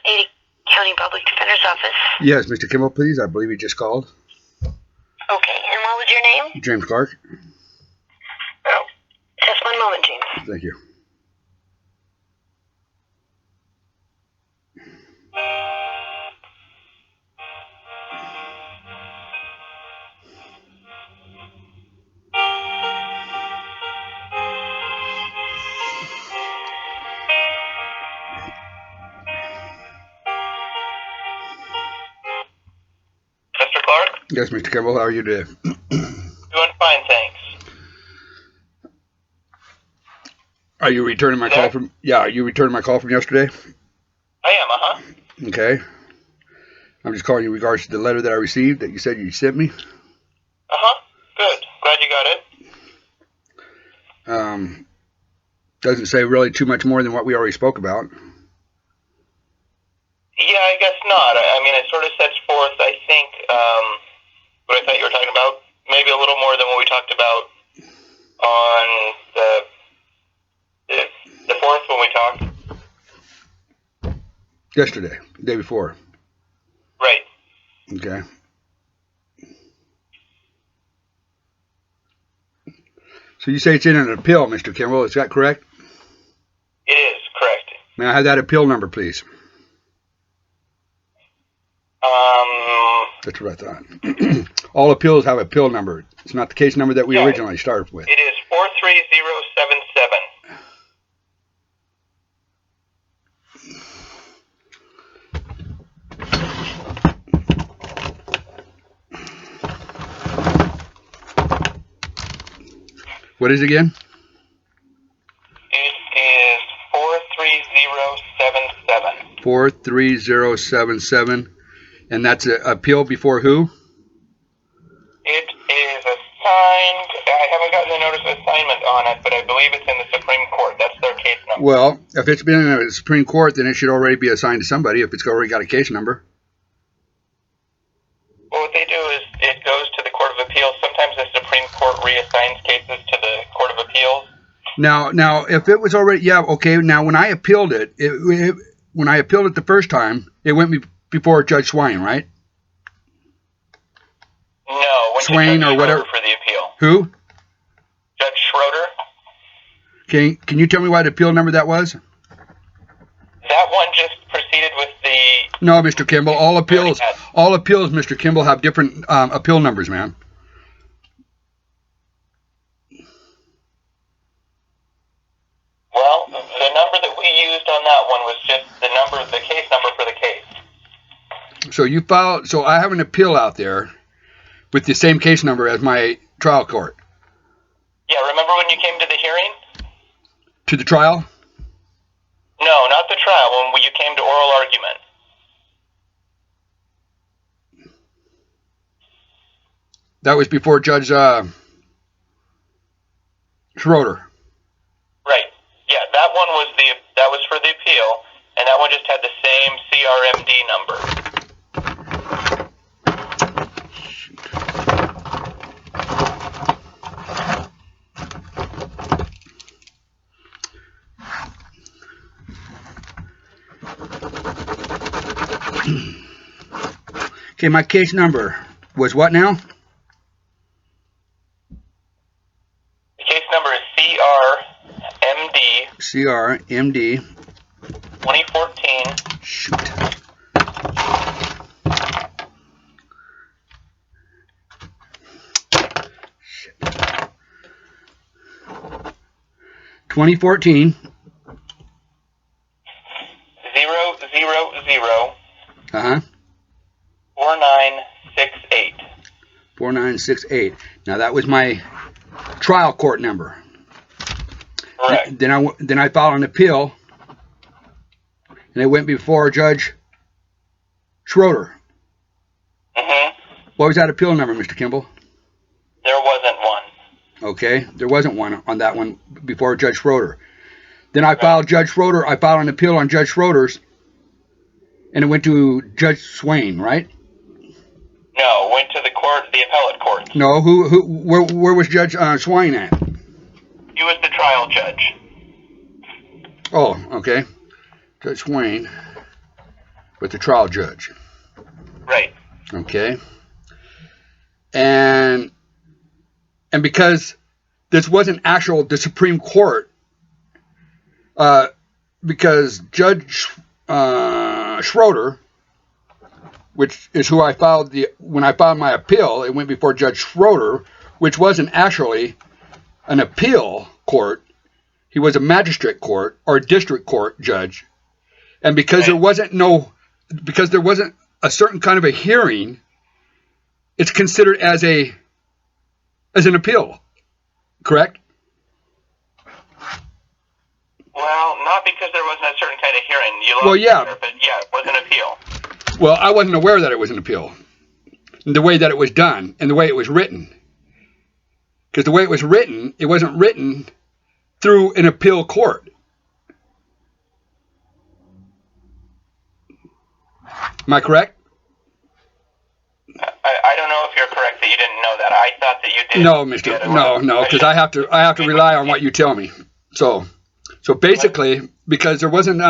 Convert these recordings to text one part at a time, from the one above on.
Ada County Public Defender's Office. Yes, Mr. Kimball, please. I believe you just called. Okay, and what was your name? James Clark. Oh, just one moment, James. Thank you. Mr. Clark? Yes, Mr. Kimball, how are you today? Doing fine, thanks. Are you returning my call from? Yeah, are you returning my call from yesterday? I am, Okay. I'm just calling you in regards to the letter that I received that you said you sent me. Good. Glad you got it. Doesn't say really too much more than what we already spoke about. Yeah, I guess not. I mean, it sort of sets forth, I think, what I thought you were talking about. Maybe a little more than what we talked about on the 4th when we talked. Yesterday, the day before. Right. Okay. So you say it's in an appeal, Mr. Kimball, is that correct? It is, correct. May I have that appeal number, please? That's what I thought. All appeals have an appeal number. It's not the case number that we originally started with. It is 43077. What is it again? It is 43077. 43077. And that's an appeal before who? It is assigned. I haven't gotten a notice of assignment on it, but I believe it's in the Supreme Court. That's their case number. Well, if it's been in the Supreme Court, then it should already be assigned to somebody if it's already got a case number. Well, what they do is it goes to the Court of Appeals. Sometimes the Supreme Court reassigns cases to the Court of Appeals. Now, if it was already, yeah, okay. Now, when I appealed it, when I appealed it the first time, it went before Judge Swain, right? No, went Swain to Judge or whatever Schroeder for the appeal. Who? Judge Schroeder. Can you tell me what appeal number that was? That one just proceeded with the. No, Mr. Kimball. All appeals, Mr. Kimball, have different appeal numbers, man. Well, the number that we used on that one was just the case number for the case. So you filed. So I have an appeal out there with the same case number as my trial court. Yeah, remember when you came to the hearing? To the trial? No, not the trial. When you came to oral argument. That was before Judge Schroeder. Right. Yeah, that one was for the appeal, and that one just had the same CRMD number. Okay, my case number was what now? The case number is CRMD 2014. Shoot. Shit. 2014. 000. 4968. 4968. Now that was my trial court number. Correct. Then I filed an appeal, and it went before Judge Schroeder. Mm-hmm. What was that appeal number, Mr. Kimball? There wasn't one. Okay, there wasn't one on that one before Judge Schroeder. Then I filed an appeal on Judge Schroeder's, and it went to Judge Swain, right? No, went to the appellate court. No, where was Judge Swain at? He was the trial judge. Oh, okay. Judge Swain. with the trial judge. Right. Okay. And because this wasn't the Supreme Court, because Judge Schroeder, which is who when I filed my appeal, it went before Judge Schroeder, which wasn't actually an appeal court. He was a magistrate court or a district court judge. And because there wasn't a certain kind of a hearing, it's considered as an appeal. Correct? Well, not because there wasn't a certain kind of hearing. But yeah, it was an appeal. Well, I wasn't aware that it was an appeal. The way that it was done and the way it was written. Because the way it was written, it wasn't written through an appeal court. Am I correct? I don't know if you're correct that you didn't know that. I thought that you did. No, because I have to rely on what you tell me. So basically, because there wasn't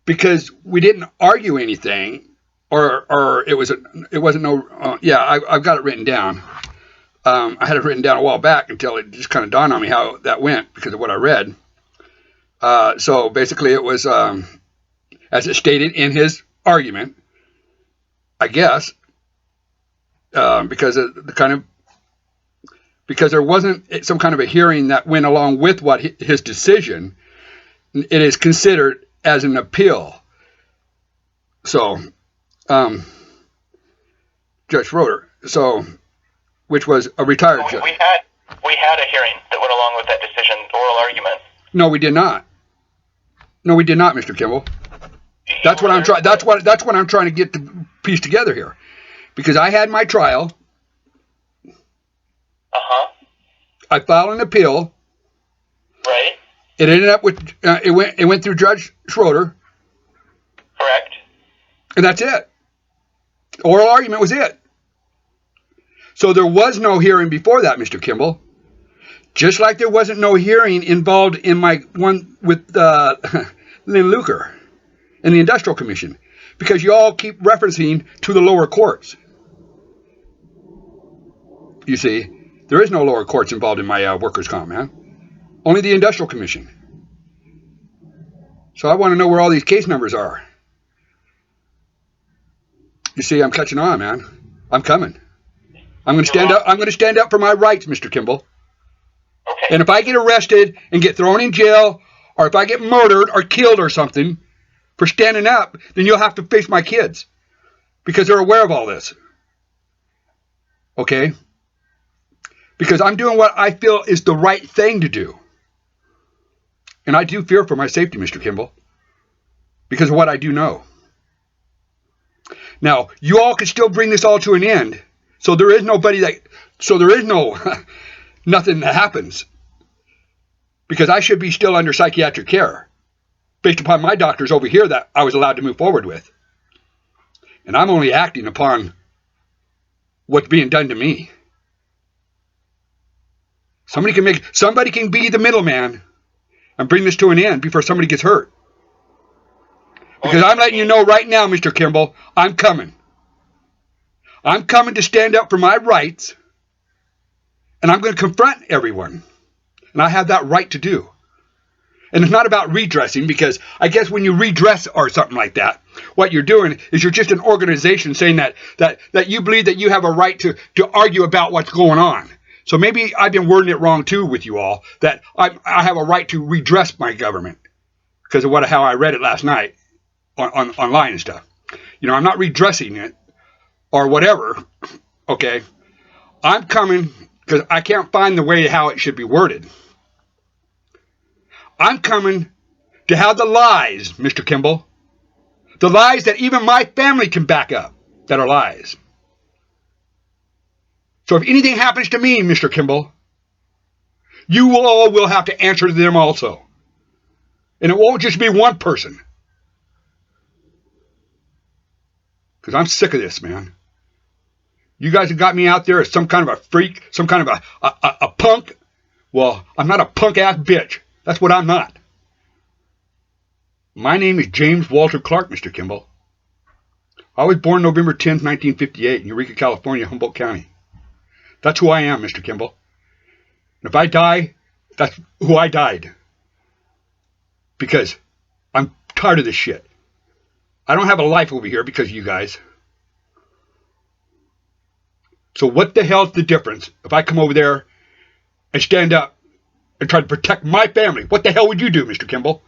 because we didn't argue anything, or it wasn't no. I've got it written down. I had it written down a while back until it just kind of dawned on me how that went because of what I read. So basically, it was as it stated in his argument, I guess, because there wasn't some kind of a hearing that went along with what his decision. It is considered as an appeal. So, Judge Schroeder, which was a retired judge. We had a hearing that went along with that decision, oral argument. No, we did not. Mr. Kimball. That's what I'm trying to get to piece together here, because I had my trial. I filed an appeal. Right. It ended up with it went through Judge Schroeder. Correct. And that's it. Oral argument was it. So there was no hearing before that, Mr. Kimball. Just like there wasn't no hearing involved in my one with Lynn and the Industrial Commission, because you all keep referencing to the lower courts. You see, there is no lower courts involved in my workers' comp, man. Only the Industrial Commission. So I want to know where all these case numbers are. You see, I'm catching on, man. I'm coming. I'm going to stand up. I'm going to stand up for my rights, Mr. Kimball. Okay. And if I get arrested and get thrown in jail, or if I get murdered or killed or something for standing up, then you'll have to face my kids, because they're aware of all this. Okay? Because I'm doing what I feel is the right thing to do. And I do fear for my safety, Mr. Kimball, because of what I do know. Now, you all can still bring this all to an end. So there is no nothing that happens, because I should be still under psychiatric care based upon my doctors over here that I was allowed to move forward with. And I'm only acting upon what's being done to me. Somebody can be the middleman and bring this to an end before somebody gets hurt. Because I'm letting you know right now, Mr. Kimball, I'm coming. I'm coming to stand up for my rights, and I'm going to confront everyone. And I have that right to do. And it's not about redressing, because I guess when you redress or something like that, what you're doing is you're just an organization saying that you believe that you have a right to argue about what's going on. So maybe I've been wording it wrong too with you all, that I have a right to redress my government because of how I read it last night online and stuff. You know, I'm not redressing it or whatever. Okay. I'm coming because I can't find the way how it should be worded. I'm coming to have the lies, Mr. Kimball. The lies that even my family can back up, that are lies. So if anything happens to me, Mr. Kimball, you all will have to answer to them also. And it won't just be one person. Because I'm sick of this, man. You guys have got me out there as some kind of a freak, some kind of a punk. Well, I'm not a punk-ass bitch. That's what I'm not. My name is James Walter Clark, Mr. Kimball. I was born November 10th, 1958 in Eureka, California, Humboldt County. That's who I am, Mr. Kimball. And if I die, that's who I died. Because I'm tired of this shit. I don't have a life over here because of you guys. So what the hell's the difference if I come over there and stand up and try to protect my family? What the hell would you do, Mr. Kimball?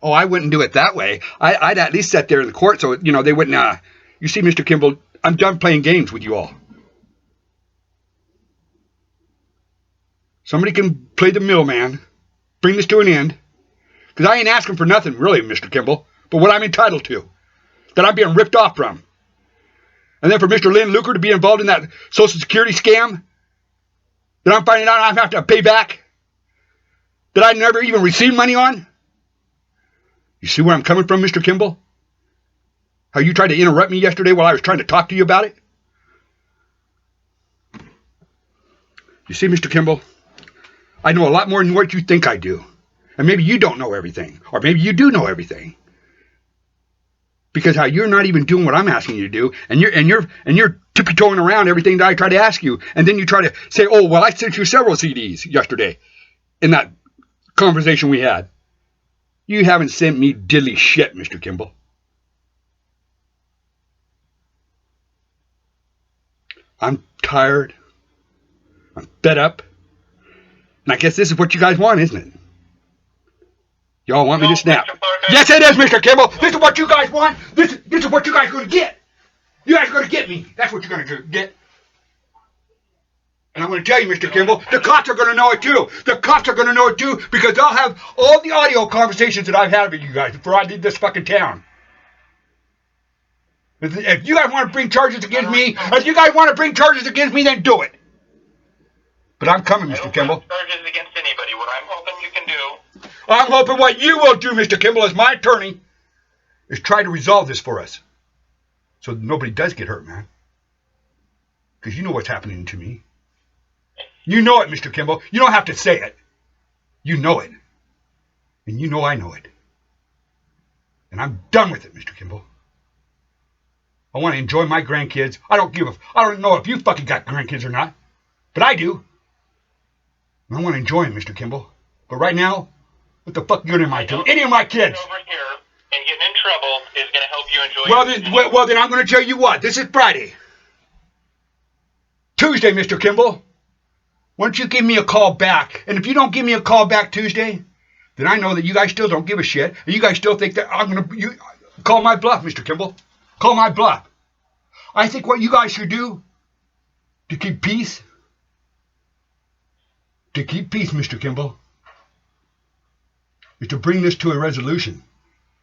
Oh, I wouldn't do it that way. I'd at least sit there in the court so, they wouldn't, you see, Mr. Kimball, I'm done playing games with you all. Somebody can play the middleman, bring this to an end, because I ain't asking for nothing, really, Mr. Kimball, but what I'm entitled to, that I'm being ripped off from. And then for Mr. Lynn Luker to be involved in that Social Security scam that I'm finding out I have to pay back, that I never even received money on. You see where I'm coming from, Mr. Kimball? How you tried to interrupt me yesterday while I was trying to talk to you about it? You see, Mr. Kimball, I know a lot more than what you think I do. And maybe you don't know everything. Or maybe you do know everything. Because how you're not even doing what I'm asking you to do, and you're tippy-toeing around everything that I try to ask you, and then you try to say, oh, well, I sent you several CDs yesterday in that conversation we had. You haven't sent me diddly shit, Mr. Kimball. I'm tired. I'm fed up. And I guess this is what you guys want, isn't it? Y'all want me to snap? Yes, it is, Mr. Kimball. This is what you guys want. This is what you guys are going to get. You guys are going to get me. That's what you're going to get. And I'm going to tell you, Mr. Kimball, the cops are going to know it too. The cops are going to know it too because they'll have all the audio conversations that I've had with you guys before I leave this fucking town. If you guys want to bring charges against me, then do it. But I'm coming, Mr. Kimball. Charges against anybody. What I'm hoping you can do. I'm hoping what you will do, Mr. Kimball, as my attorney, is try to resolve this for us. So nobody does get hurt, man. Because you know what's happening to me. You know it, Mr. Kimball. You don't have to say it. You know it. And you know I know it. And I'm done with it, Mr. Kimball. I want to enjoy my grandkids. I don't know if you fucking got grandkids or not. But I do. And I want to enjoy them, Mr. Kimball. But right now, what the fuck good am I to any of my kids? Over here and getting in trouble is going to help you enjoy Well, then I'm going to tell you what. This is Friday. Tuesday, Mr. Kimball. Why don't you give me a call back? And if you don't give me a call back Tuesday, then I know that you guys still don't give a shit. And you guys still think that I'm going to... Call my bluff, Mr. Kimball. Call my bluff. I think what you guys should do to keep peace... Mr. Kimball, is to bring this to a resolution.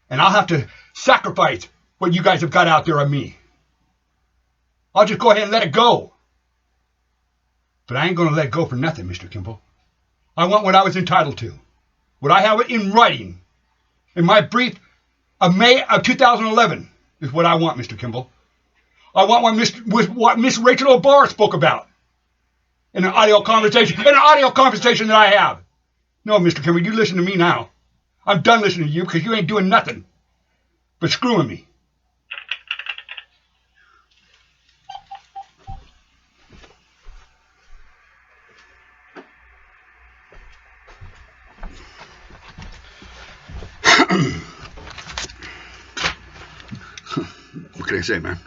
And I'll have to sacrifice what you guys have got out there on me. I'll just go ahead and let it go. But I ain't going to let it go for nothing, Mr. Kimball. I want what I was entitled to. What I have in writing in my brief of May of 2011 is what I want, Mr. Kimball. I want what Miss Rachel O'Barr spoke about in an audio conversation that I have. No, Mr. Kimball, you listen to me now. I'm done listening to you because you ain't doing nothing but screwing me. What can I say, man?